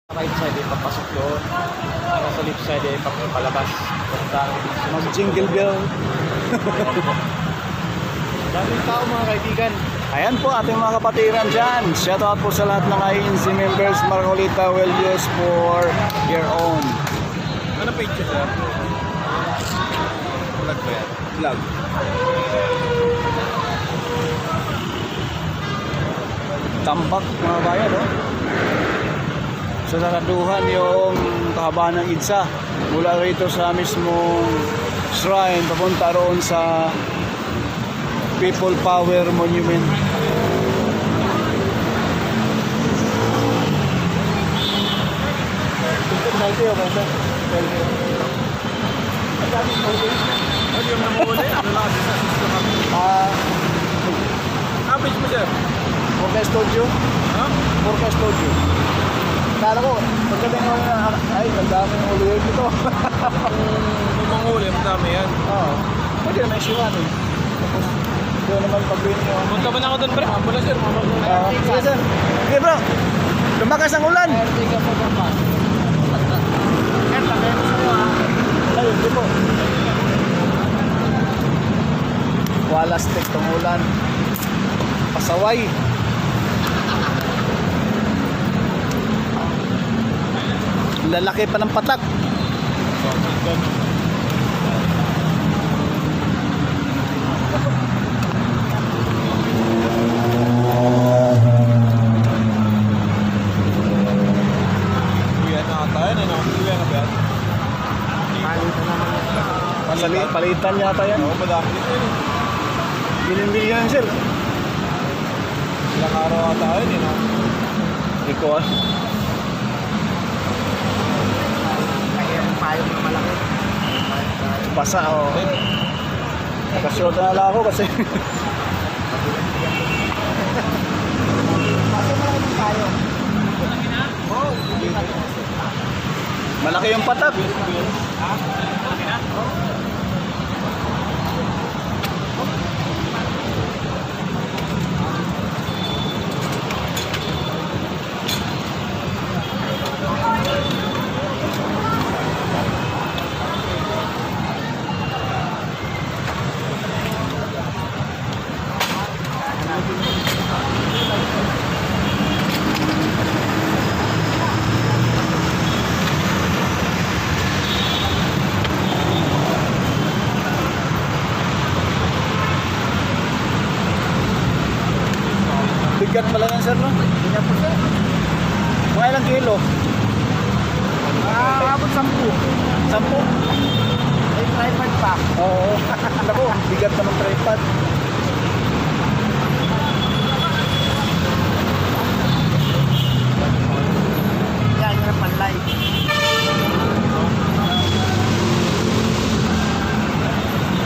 Right side ay papasok doon. Ano sa left side ay papalabas. Mag-jingle bell. Daming tao mga kaibigan. Ayan po ating mga kapatiran dyan. Shout out po sa lahat ng INC members. Marcolita will use for your own. Ano page siya, sir? Vlog ba yan? Vlog. Tambak mga bayan, no? Sa saraduhan yung kahabaan ng Idsa. Mula rito sa mismong shrine, papunta roon sa People Power Monument. Ano yung namuli? Ano lang sa system kami? Page mo, sir? Porca Studio? Ha? Porca Studio. Kala ko, pagkabing ako na, ay, ang dami ng ulit ito. Kung manghuli, madami yan. Oo. Pwede naman siwan eh. Tapos, doon naman pag-win nyo. Punta ba na ako doon, pre? Ambula, sir. Sige sir. Okay bro. Lumakas ang ulan. Ay, hindi po. Walas tek tong ulan. Pasaway. Lalaki pa ng patak. Kuya na ata yan, ano? Kuya na ba yan? Palitan yata yan. Oo, madami dito yun. Bilin-bilin yan sir. Ilang araw ata yun, no? Hindi ko ah. Basa oh. Nakashort na lang ako kasi malaki yung patak. Bigat pala yan sir no? Bigat po sir. Mga ilang kilo? Abot 10. 10? Ay tripod pa. Oo. Naku, bigat pa ng tripod. Yan yung panlay.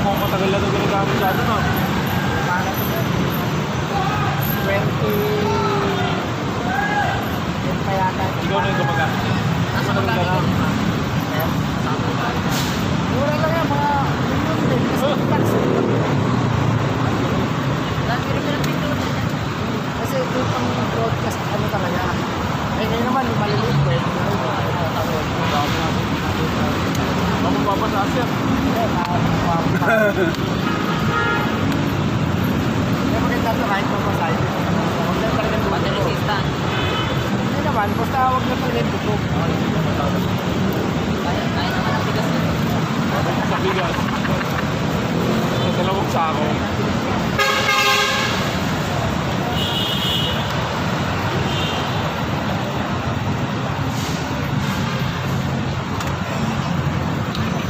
Kung matagal na ito ginagamit sa atin, no? 20 yun pa yata. Ikaw na yung gumagamit. Nasa magkano na? Mura lang yan, mga million din. Kasi ito pang broadcast, ano talaga. Eh ngayon naman, maliliit ko eh. Baka mapapasa, sir. Hindi, mapapasa. Maganda ito kahit mapasahin. Huwag na talaga lumito. Hindi naman, basta huwag na talaga lumito. Kaya naman ang bigas nito. Sa bigas. Sa dalawang sako.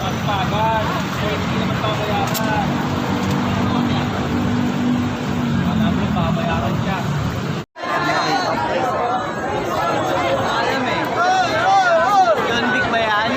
Ang pagod. Hindi naman pabayaran. Natin pabayaran siya. John Vic ba yan?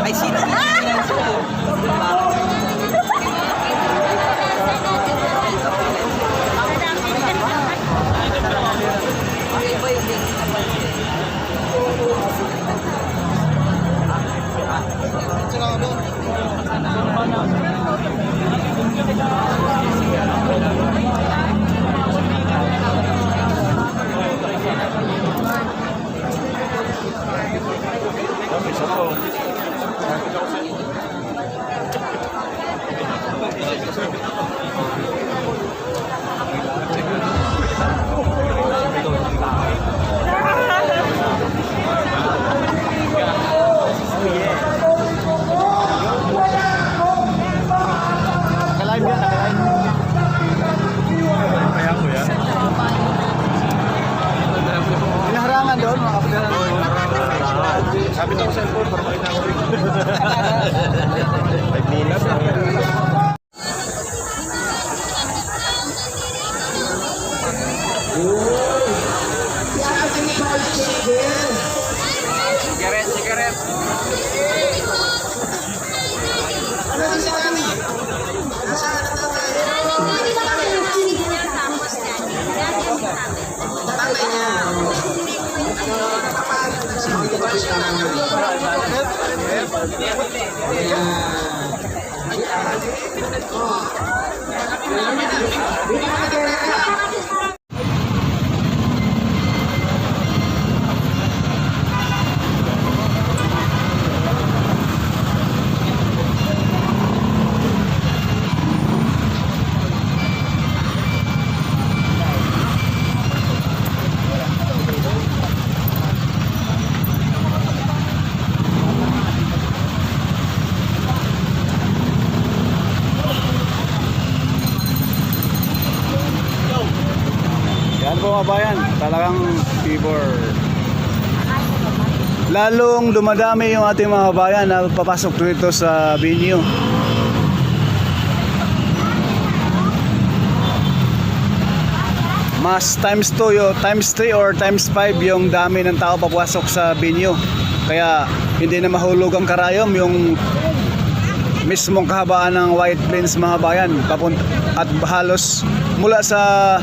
Ay, sino? Nakalive yan, nakalive. Kaya ko yan. Pinaharangan doon, mga kapatiran. Sabi ko sa cellphone para makita ko rin. 5 minutes na. Sigaret, sigaret. Yan po mga bayan, talagang fever. Lalong dumadami yung ating mga bayan na papasok dito sa venue. Mas times 2 yo, times 3 or times 5 yung dami ng tao papasok sa venue. Kaya hindi na mahulog ang karayom yung mismong kahabaan ng White Plains mga bayan papunta, at halos mula sa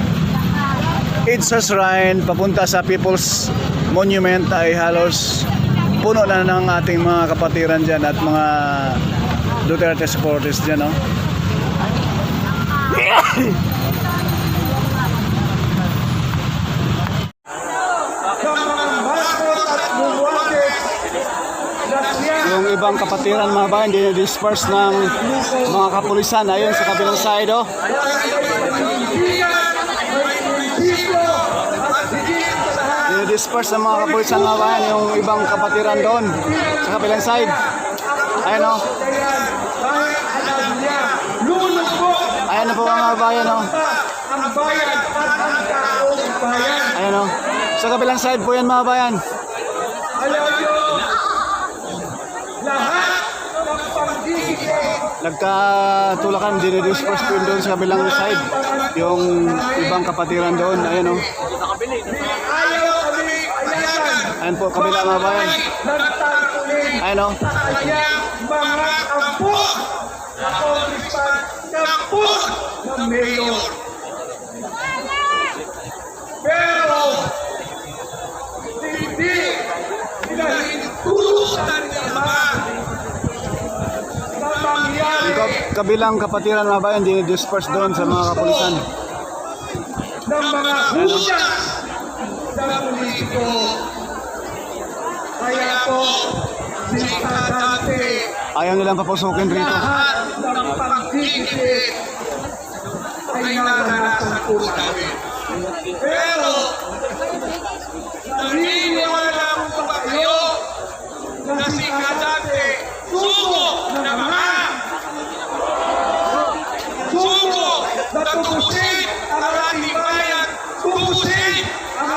Edsa Shrine papunta sa People's Monument ay halos puno na ng ating mga kapatiran dyan at mga Duterte supporters dyan, no? Yung ibang kapatiran mga bayan dinidisperse ng mga kapulisan ayun sa kabilang side, oh. Dinidisperse ng mga kapulisan mga bayan yung ibang kapatiran doon sa kabilang side. Ayun, oh. Ayan na po mga bayan, oh. Ayan, oh. Sa kabilang side po yan mga bayan. Nagkatulakan, dinidisperse po doon sa kabilang side yung ibang kapatiran doon. Ayan, oh. Ayan po, kabila mga bayan. Ayan, oh. Mga kampo na kongressman kampo ng mayor. Pero hindi nila hinutusan ni Ama na mangyari Kabilang kapatiran mga bayan dinidisperse doon sa mga kapulisan. ng mga husya ng politiko. Kaya po, si Kadante Ayaw nilang papusukin rito. lahat ng pagkikit ay naranasan po namin. Pero, naniniwala po ba kayo na si Kadante suko na mga suko na tubusin ang ating bayan, tubusin ang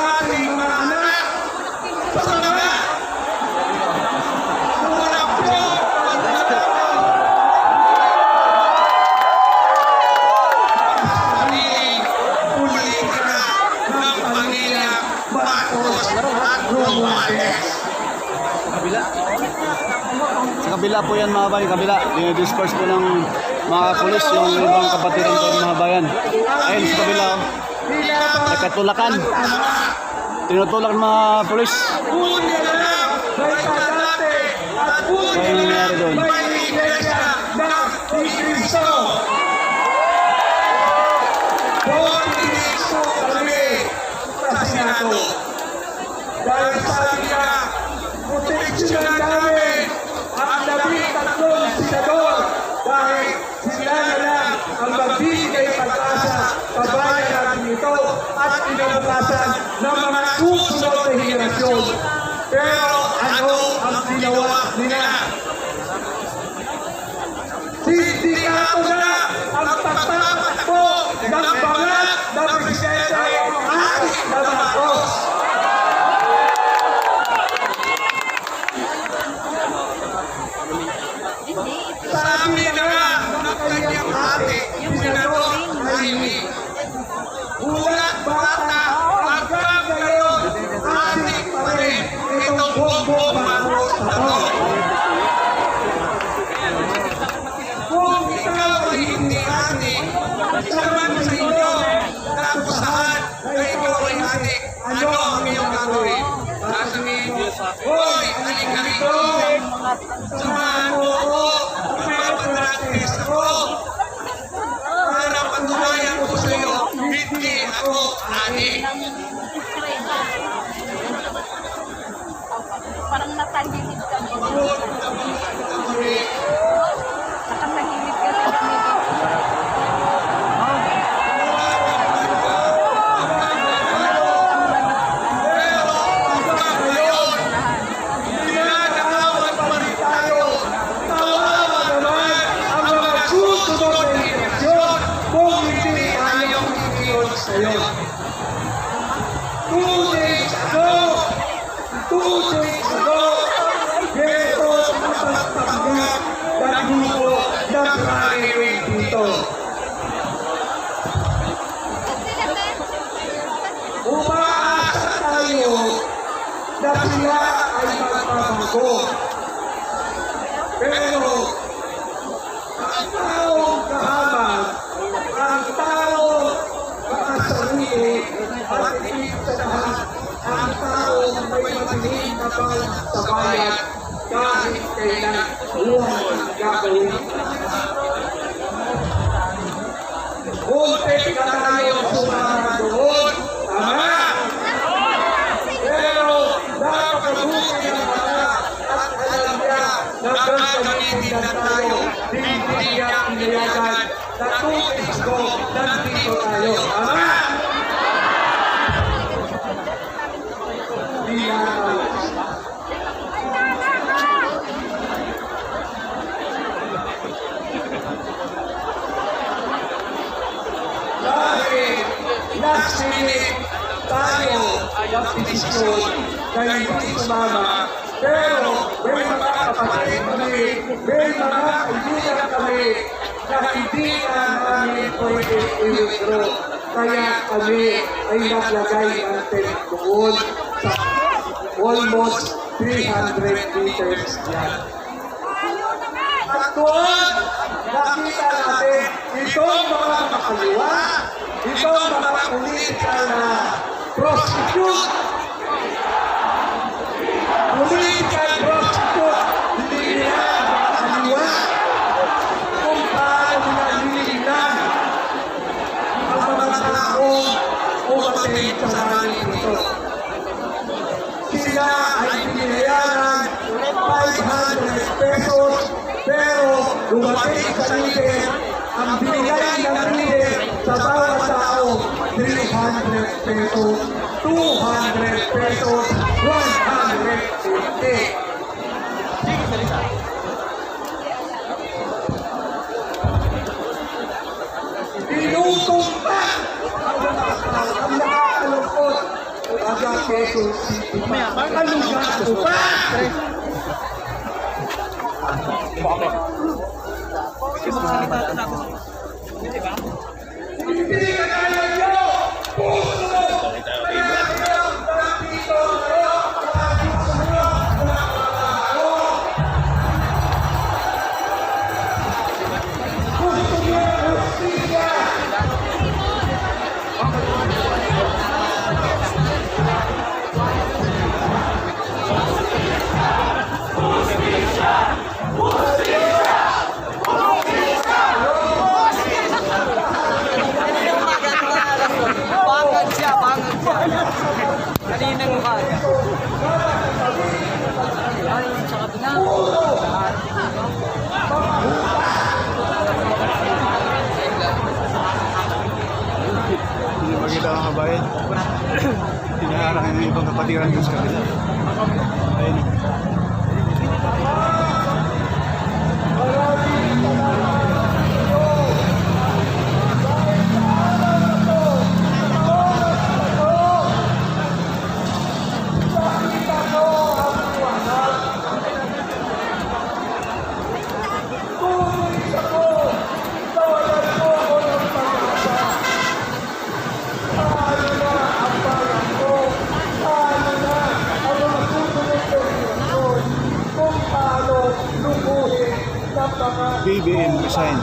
Marcos at Romualdez. Sa kabila po yan mga bayan, kabila. Dinidisperse po ng mga pulis yung ibang kapatiran ko mga bayan. Ayun sa kabila, oh. Nagkatulakan. Tinutulak ng mga pulis. Buti na lang, may kadate at buti Kaya na nangyari doon. lang, may iglesia ng Kristo. Pontinis po kami sa Senado. Dahil sabi niya, proteksyonan namin ang 13 senador dahil sila na lang ang magbibigay pag-asa sa bayan natin ito at inabukasan ng mga susunod na henerasyon. Pero ano ang ginawa nila? Sindikato na ang pagpapatakbo ng bangat ng Presidente Alex na Marcos. Sabi na nga ng kanyang ate, Senador Jaime, bulat bata hanggang ngayon, ating pa rin itong Bongbong Marcos na to. Kung ikaw ay hindi ating, saman sa inyo na akusahan na ikaw ay ating, ano ang iyong gagawin? Sasabihin, hoy, halika rito, samahan mo ako, magpapadragtest ako, para patunayan ko sa iyo, hindi ako ating. Parang natahimik kami. Huwag naman kami. Nakatahimik ka na kami. Pero hanggang ngayon, ninanakawan pa rin tayo. Kawawa naman ang mga susunod na henerasyon kung hindi tayo kikilos ngayon. 2 days ago, ganito ang pagpapanggap ng grupo ng Raniwing dito. Umaasa tayo na sila ay magbabago. Pero ang taong kahabag, ang taong makasarili at higit sa lahat, ang taong may matinig na bawat sa bayan kahit kailan buwan ang gagawin. Muntik na tayo sumahan doon, tama? Pero napakabuti ng mga at alam niya na gagamitin na tayo, hindi niya pinayagan na tutis ko nandito tayo, tama? Hindi na tayo. Dahil last minute tayo ang desisyon na hindi sumama. Pero may mga kapatid kami, may mga kaibigan kami na hindi na namin pwede i-withdraw. Kaya kami ay naglagay natin doon sa almost 300 meters yan. At doon, nakita natin itong mga makaliwa, itong mga political na prostitute, political prostitute, hindi nila makaliwa kung paano nalilinan ang mga tao umatin sa rally nito. Sila ay binayaran 500 pesos, pero dumating sa líder, ang binigay ng líder sa bawat tao, 300 pesos, 200 pesos, 150. Tinutong pa ang nakakalungkot aga Quezon City. Kalugan ko pa! Hindi ka kaya nyo! Puso! Kaya nyo! Hindi magkita ang kabayan. Tinaharang yung ibang kapatiran doon sa kabila. Ayun. BBM resign.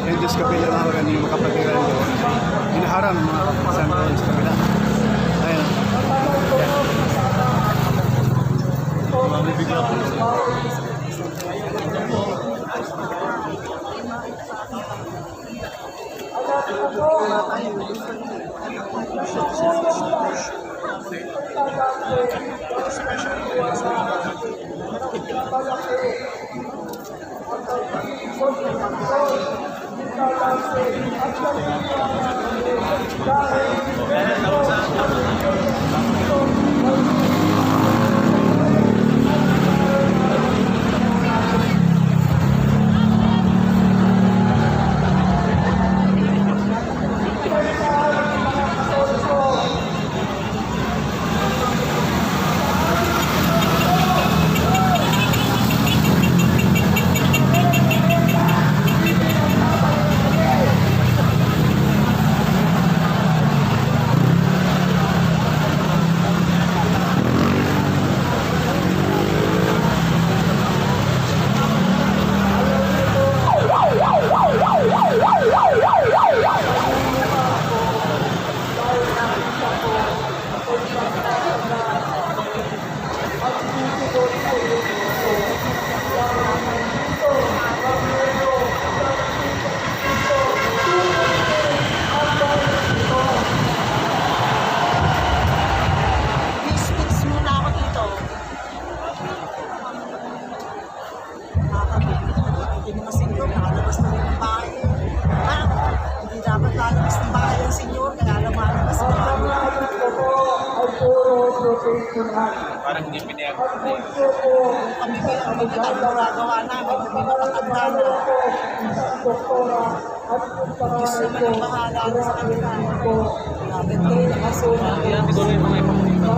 Yung Diyos kapila mga organ, yung makapatiran doon. Hinaharang mga santo sa kabila. Ayun. Mamibigla po. Parang hindi pinayag. Kami kayo ang magagawa namin, kami makakanda na. Diyos naman ang bahala na sa kanila. Lapit kayo na kaso. Yan, siguro yung mga ipapakita.